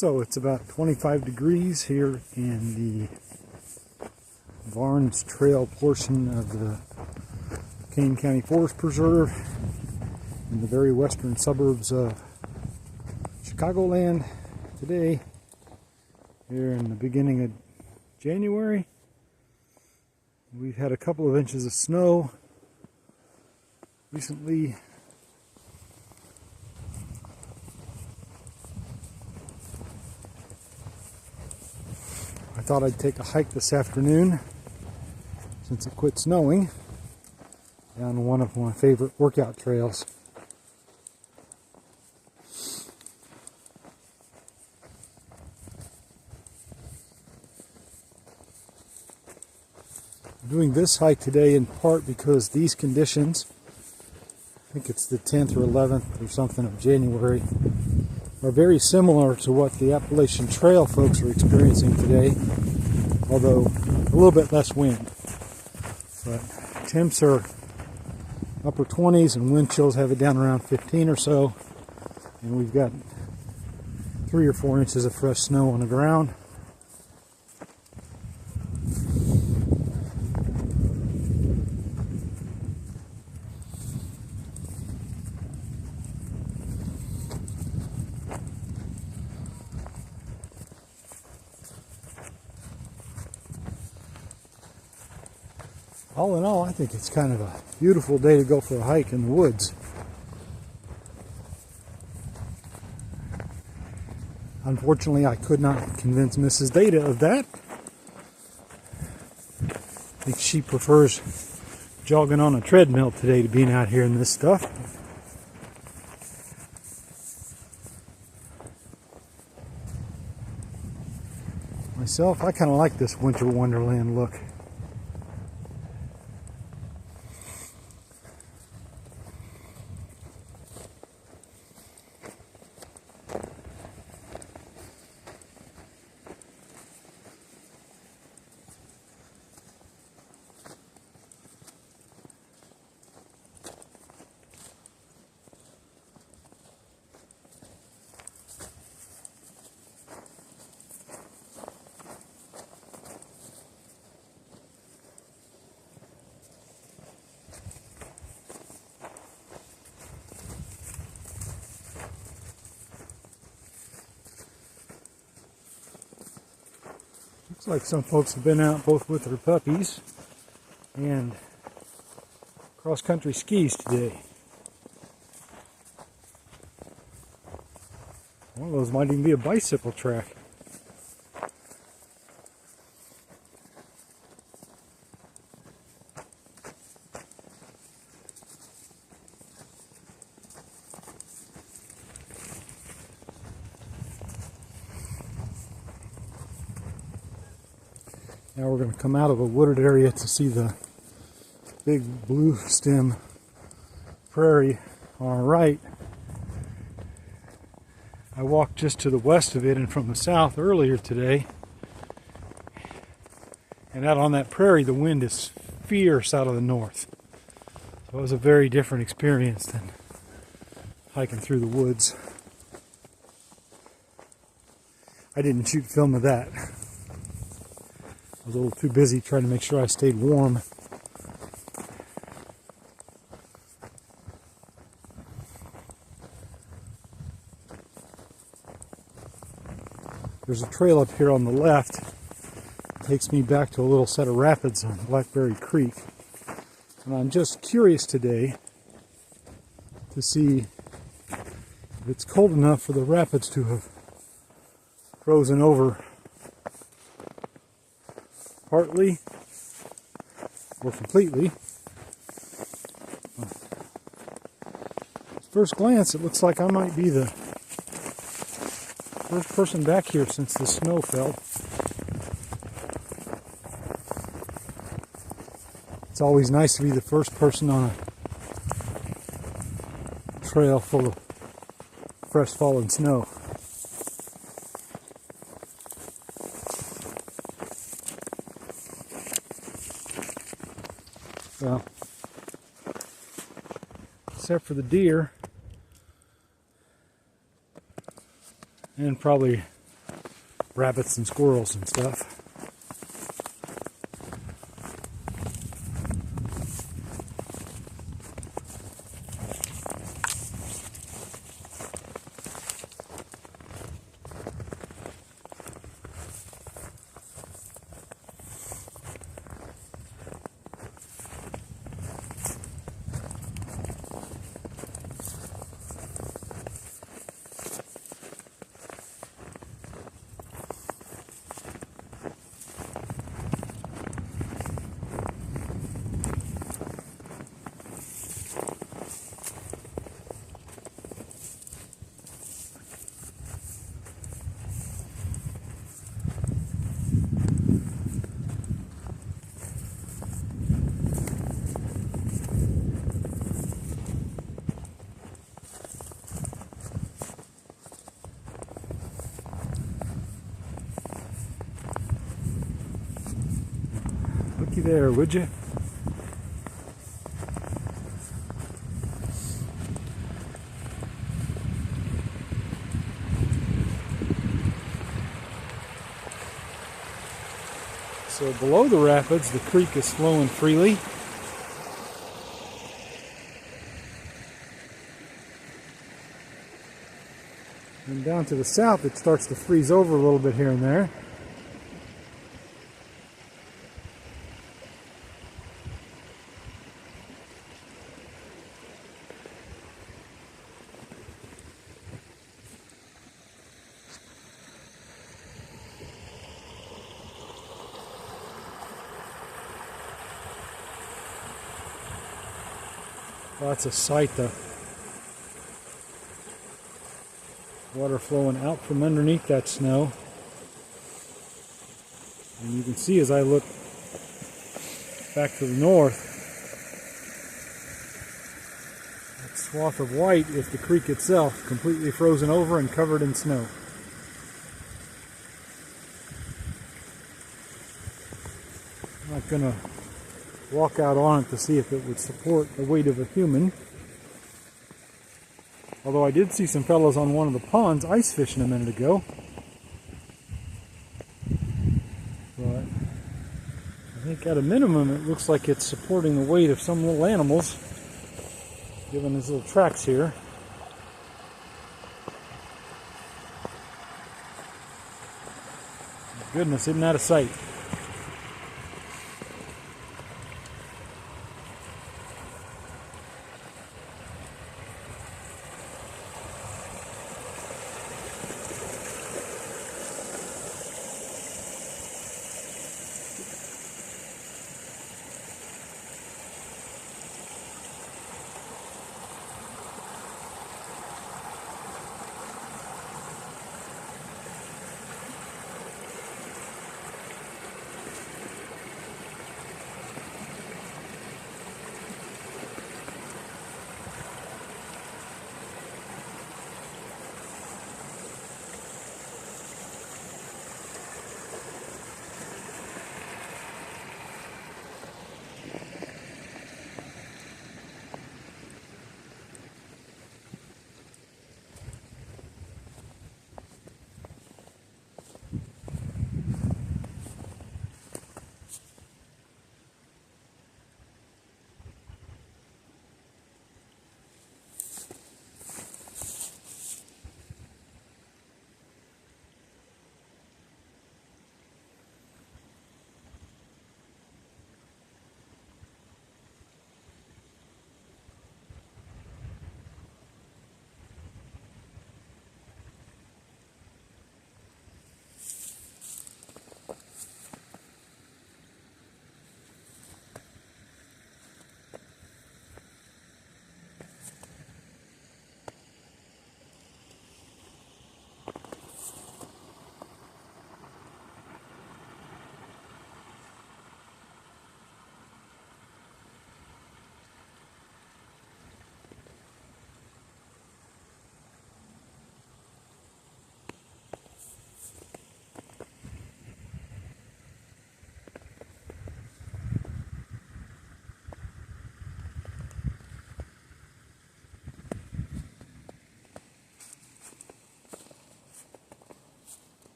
So it's about 25 degrees here in the Barnes Trail portion of the Kane County Forest Preserve in the very western suburbs of Chicagoland today, here in the beginning of January. We've had a couple of inches of snow recently. I thought I'd take a hike this afternoon since it quit snowing down one of my favorite workout trails. I'm doing this hike today in part because these conditions, I think it's the 10th or 11th or something of January, are very similar to what the Appalachian Trail folks are experiencing today, although a little bit less wind. But temps are upper 20s and wind chills have it down around 15 or so, and we've got 3 or 4 inches of fresh snow on the ground. All in all, I think it's kind of a beautiful day to go for a hike in the woods. Unfortunately, I could not convince Mrs. Data of that. I think she prefers jogging on a treadmill today to being out here in this stuff. Myself, I kind of like this winter wonderland look. Looks like some folks have been out both with their puppies and cross-country skis today. One of those might even be a bicycle track. Now we're going to come out of a wooded area to see the big blue stem prairie on our right. I walked just to the west of it and from the south earlier today. And out on that prairie, the wind is fierce out of the north. So it was a very different experience than hiking through the woods. I didn't shoot film of that. I was a little too busy trying to make sure I stayed warm. There's a trail up here on the left. It takes me back to a little set of rapids on Blackberry Creek. And I'm just curious today to see if it's cold enough for the rapids to have frozen over partly or completely. At first glance, it looks like I might be the first person back here since the snow fell. It's always nice to be the first person on a trail full of fresh fallen snow. Well, except for the deer and probably rabbits and squirrels and stuff. Looky there, would you? So below the rapids, the creek is flowing freely. And down to the south, it starts to freeze over a little bit here and there. That's a sight, the water flowing out from underneath that snow. And you can see as I look back to the north, that swath of white is the creek itself, completely frozen over and covered in snow. I'm not going to walk out on it to see if it would support the weight of a human. Although I did see some fellows on one of the ponds ice fishing a minute ago. But I think at a minimum it looks like it's supporting the weight of some little animals, given these little tracks here. Goodness, isn't that a sight?